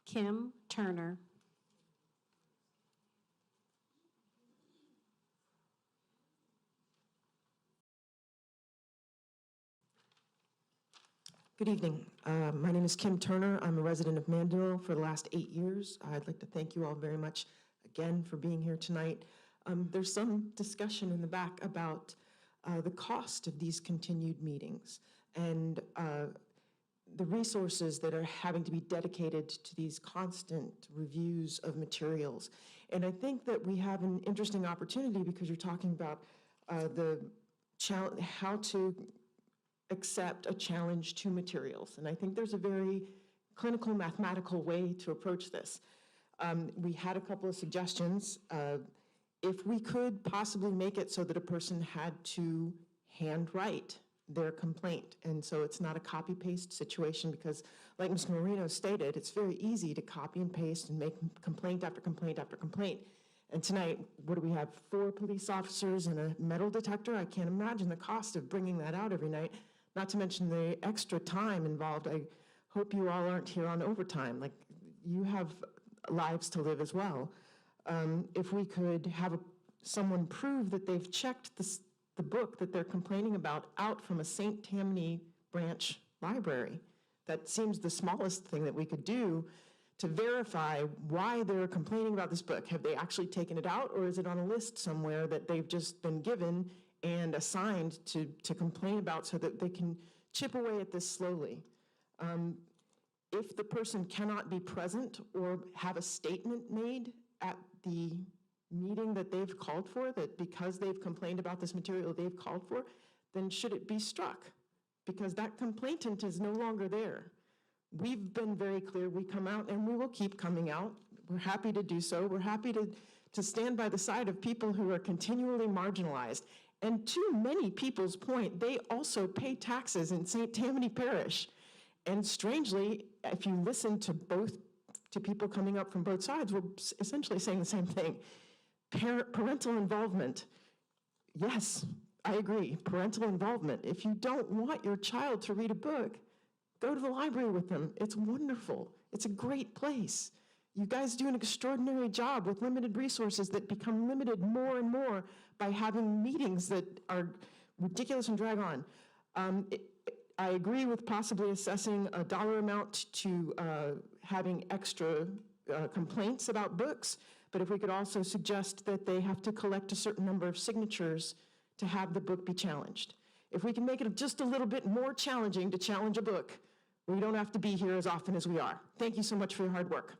Kim Turner. Good evening. My name is Kim Turner. I'm a resident of Mandeville for the last 8 years. I'd like to thank you all very much again for being here tonight. There's some discussion in the back about the cost of these continued meetings and the resources that are having to be dedicated to these constant reviews of materials. And I think that we have an interesting opportunity because you're talking about how to accept a challenge to materials. And I think there's a very clinical mathematical way to approach this. We had a couple of suggestions. If we could possibly make it so that a person had to handwrite their complaint, and so it's not a copy-paste situation, because like Ms. Marino stated, it's very easy to copy and paste and make complaint after complaint after complaint. And tonight, what do we have, 4 police officers and a metal detector? I can't imagine the cost of bringing that out every night, not to mention the extra time involved. I hope you all aren't here on overtime. Like, you have lives to live as well. If we could have someone prove that they've checked the book that they're complaining about out from a St. Tammany branch library, that seems the smallest thing that we could do to verify why they're complaining about this book. Have they actually taken it out, or is it on a list somewhere that they've just been given and assigned to complain about so that they can chip away at this slowly? If the person cannot be present or have a statement made at the meeting that they've called for, that because they've complained about this material they've called for, then should it be struck? Because that complainant is no longer there. We've been very clear. We come out, and we will keep coming out. We're happy to do so. We're happy to stand by the side of people who are continually marginalized. And to many people's point, they also pay taxes in St. Tammany Parish. And strangely, if you listen to people coming up from both sides, we're essentially saying the same thing. Parental involvement. Yes, I agree. Parental involvement. If you don't want your child to read a book, go to the library with them. It's wonderful. It's a great place. You guys do an extraordinary job with limited resources that become limited more and more by having meetings that are ridiculous and drag on. I agree with possibly assessing a dollar amount to having extra complaints about books, but if we could also suggest that they have to collect a certain number of signatures to have the book be challenged. If we can make it just a little bit more challenging to challenge a book, we don't have to be here as often as we are. Thank you so much for your hard work.